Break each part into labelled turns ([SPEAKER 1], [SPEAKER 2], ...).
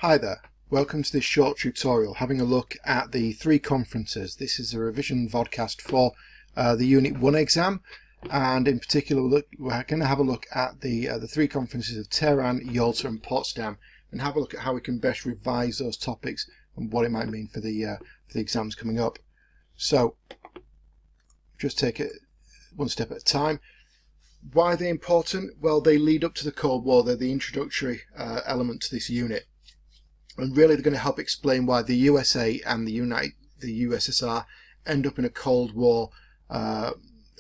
[SPEAKER 1] Hi there, welcome to this short tutorial having a look at the three conferences. This is a revision vodcast for the Unit 1 exam, and in particular we're going to have a look at the three conferences of Tehran, Yalta and Potsdam, and have a look at how we can best revise those topics and what it might mean for the exams coming up. So just take it one step at a time. Why are they important? Well, they lead up to the Cold War. They're the introductory element to this unit. And really they're going to help explain why the USA and the USSR end up in a Cold War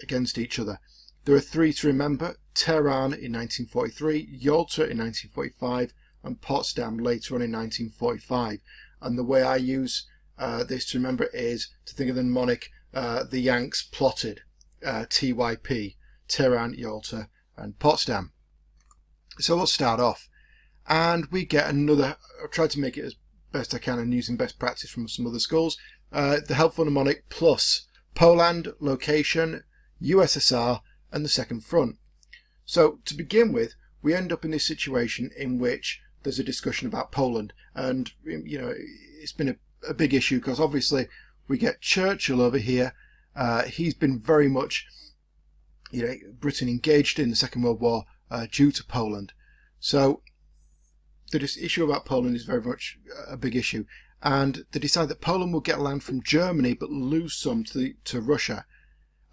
[SPEAKER 1] against each other. There are three to remember: Tehran in 1943, Yalta in 1945, and Potsdam later on in 1945. And the way I use this to remember is to think of the mnemonic the Yanks plotted, TYP, Tehran, Yalta and Potsdam. So let's start off. And we get another, I've tried to make it as best I can and using best practice from some other schools, the helpful mnemonic plus Poland, location, USSR and the second front. So to begin with, we end up in this situation in which there's a discussion about Poland, and you know, it's been a big issue because obviously we get Churchill over here. He's been very much, you know, Britain engaged in the Second World War due to Poland. So this issue about Poland is very much a big issue, and they decide that Poland will get land from Germany but lose some to Russia.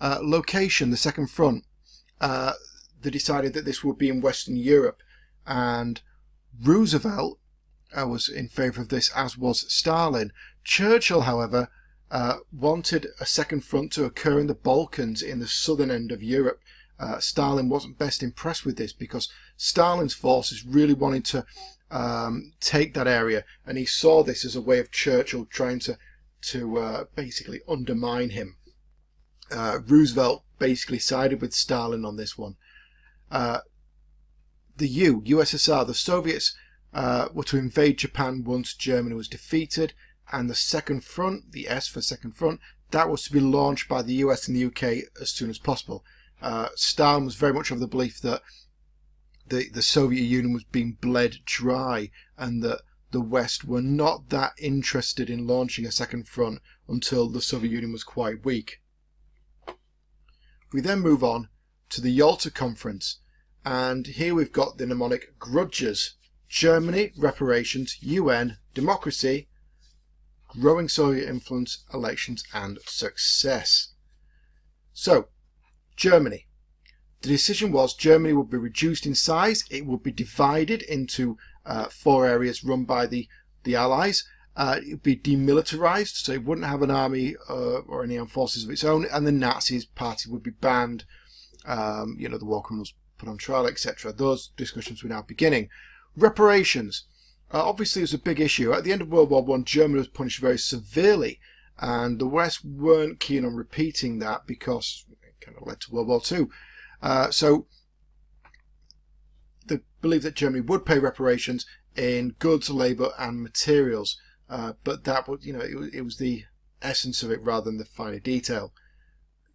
[SPEAKER 1] Location, the second front, they decided that this would be in Western Europe, and Roosevelt was in favour of this, as was Stalin. Churchill, however, wanted a second front to occur in the Balkans in the southern end of Europe. Stalin wasn't best impressed with this because Stalin's forces really wanted to take that area, and he saw this as a way of Churchill trying to basically undermine him. Roosevelt basically sided with Stalin on this one. The USSR, the Soviets were to invade Japan once Germany was defeated, and the second front, the S for second front, that was to be launched by the US and the UK as soon as possible. Stalin was very much of the belief that the Soviet Union was being bled dry, and that the West were not that interested in launching a second front until the Soviet Union was quite weak. We then move on to the Yalta Conference, and here we've got the mnemonic grudges: Germany, reparations, UN, democracy, growing Soviet influence, elections and success. So, Germany. The decision was Germany would be reduced in size. It would be divided into 4 areas run by the Allies. It would be demilitarized, so it wouldn't have an army or any armed forces of its own, and the Nazis party would be banned. You know, the war criminals put on trial, etc. Those discussions were now beginning. Reparations. Obviously, it was a big issue. At the end of World War I, Germany was punished very severely, and the West weren't keen on repeating that because it kind of led to World War II. So they believed that Germany would pay reparations in goods, labour and materials, but that would, you know, it was the essence of it rather than the finer detail.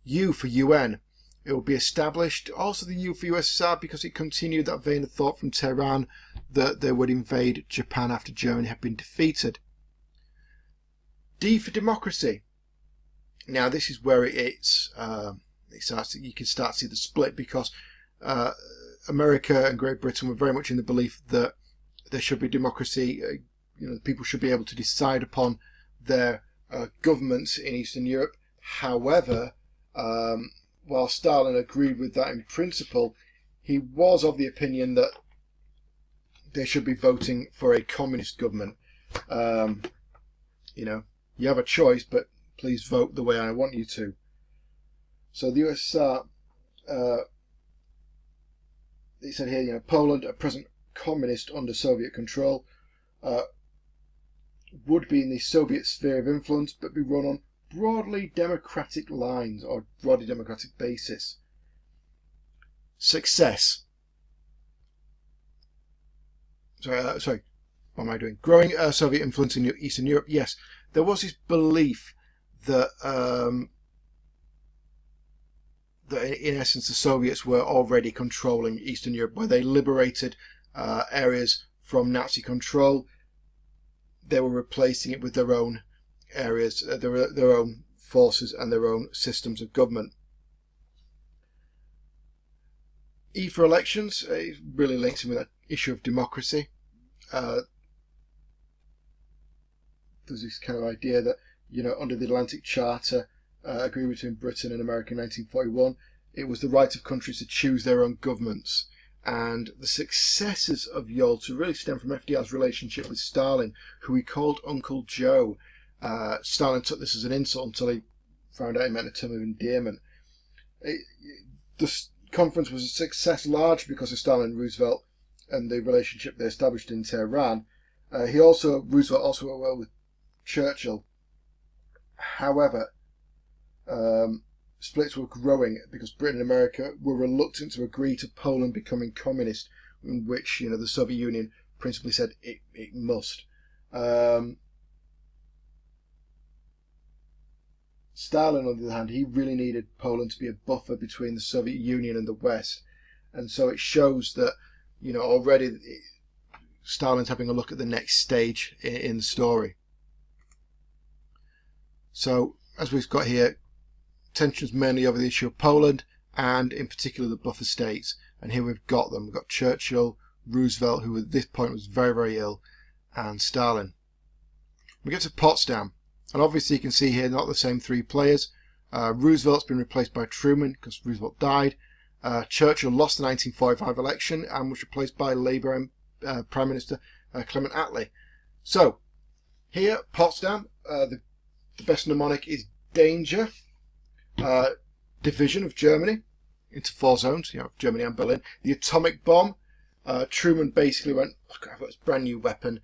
[SPEAKER 1] U for UN. It will be established. Also the U for USSR because it continued that vein of thought from Tehran that they would invade Japan after Germany had been defeated. D for democracy. Now this is where you can start to see the split, because America and Great Britain were very much in the belief that there should be democracy. You know, people should be able to decide upon their governments in Eastern Europe. However, while Stalin agreed with that in principle, he was of the opinion that they should be voting for a communist government. You know, you have a choice, but please vote the way I want you to. So the USSR, they said here, you know, Poland, at present communist under Soviet control, would be in the Soviet sphere of influence, but be run on broadly democratic lines or broadly democratic basis. Success. Sorry, what am I doing? Growing Soviet influence in Eastern Europe. Yes, there was this belief that in essence the Soviets were already controlling Eastern Europe, where they liberated areas from Nazi control. they were replacing it with their own areas, their own forces and their own systems of government. E for elections, it really links in with that issue of democracy. There's this kind of idea that, under the Atlantic Charter, agreement between Britain and America in 1941, it was the right of countries to choose their own governments. And the successes of Yalta really stem from FDR's relationship with Stalin, who he called Uncle Joe. Stalin took this as an insult until he found out he meant a term of endearment. The conference was a success largely because of Stalin and Roosevelt and the relationship they established in Tehran. Roosevelt also worked well with Churchill. However, splits were growing because Britain and America were reluctant to agree to Poland becoming communist, in which the Soviet Union principally said it must. Stalin, on the other hand, he really needed Poland to be a buffer between the Soviet Union and the West, and so it shows that already Stalin's having a look at the next stage in the story. So, as we've got here, tensions mainly over the issue of Poland and in particular the buffer states, and here we've got them. We've got Churchill, Roosevelt, who at this point was very, very ill, and Stalin. We get to Potsdam, and obviously you can see here not the same three players. Roosevelt's been replaced by Truman because Roosevelt died. Churchill lost the 1945 election and was replaced by Labour Prime Minister Clement Attlee. So here, Potsdam, the best mnemonic is danger. Division of Germany into 4 zones, Germany and Berlin. The atomic bomb, Truman basically went, look, I've got this brand new weapon,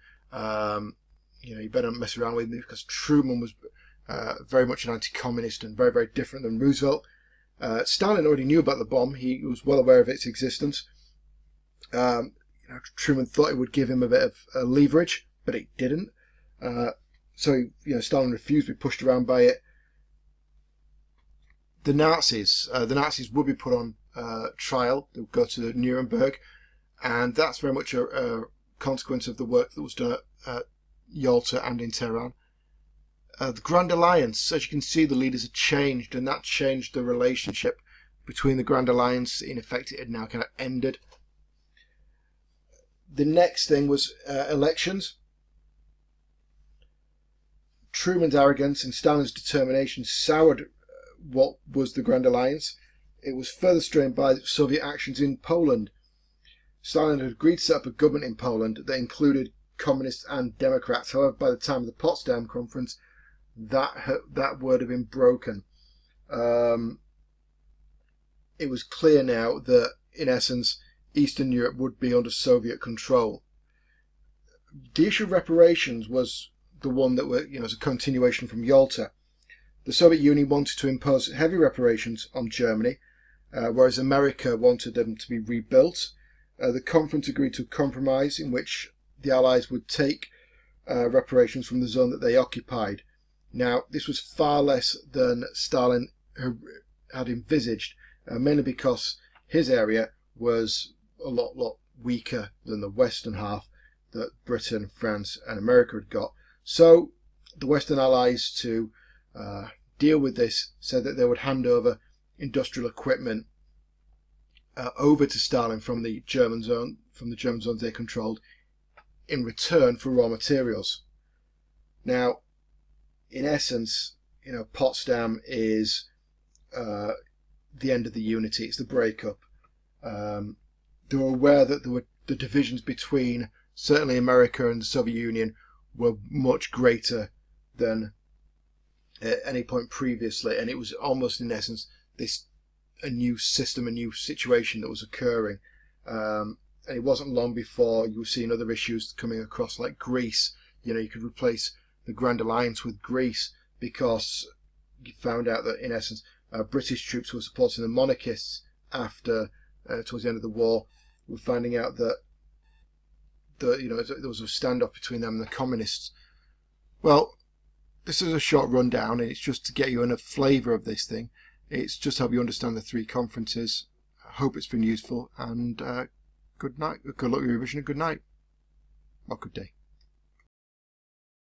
[SPEAKER 1] you better not mess around with me, because Truman was very much an anti-communist and very, very different than Roosevelt. Stalin already knew about the bomb. He was well aware of its existence. Truman thought it would give him a bit of leverage, but it didn't. So Stalin refused to be pushed around by it. The Nazis would be put on trial. They would go to Nuremberg, and that's very much a consequence of the work that was done at Yalta and in Tehran. The Grand Alliance, as you can see, the leaders had changed, and that changed the relationship between the Grand Alliance. In effect, it had now kind of ended. The next thing was elections. Truman's arrogance and Stalin's determination soured what was the Grand Alliance. It was further strained by Soviet actions in Poland. Stalin had agreed to set up a government in Poland that included communists and Democrats. However, by the time of the Potsdam Conference, that word had been broken. It was clear now that, in essence, Eastern Europe would be under Soviet control. The issue of reparations was the one that was a continuation from Yalta. The Soviet Union wanted to impose heavy reparations on Germany, whereas America wanted them to be rebuilt. The conference agreed to a compromise in which the Allies would take reparations from the zone that they occupied. Now, this was far less than Stalin had envisaged, mainly because his area was a lot weaker than the western half that Britain, France and America had got. So the Western Allies, to deal with this, said that they would hand over industrial equipment over to Stalin from the German zones they controlled, in return for raw materials. Now, in essence, Potsdam is the end of the unity. It's the breakup. They were aware that there were the divisions between certainly America and the Soviet Union were much greater than at any point previously, and it was almost in essence a new system, a new situation that was occurring. And it wasn't long before you were seeing other issues coming across, like Greece. You could replace the Grand Alliance with Greece because you found out that, in essence, British troops who were supporting the monarchists after towards the end of the war were finding out that there was a standoff between them and the communists. Well, this is a short rundown, and it's just to get you a flavour of this thing. It's just to help you understand the 3 conferences. I hope it's been useful, and good night. Good luck with your revision, and good night. Or good day.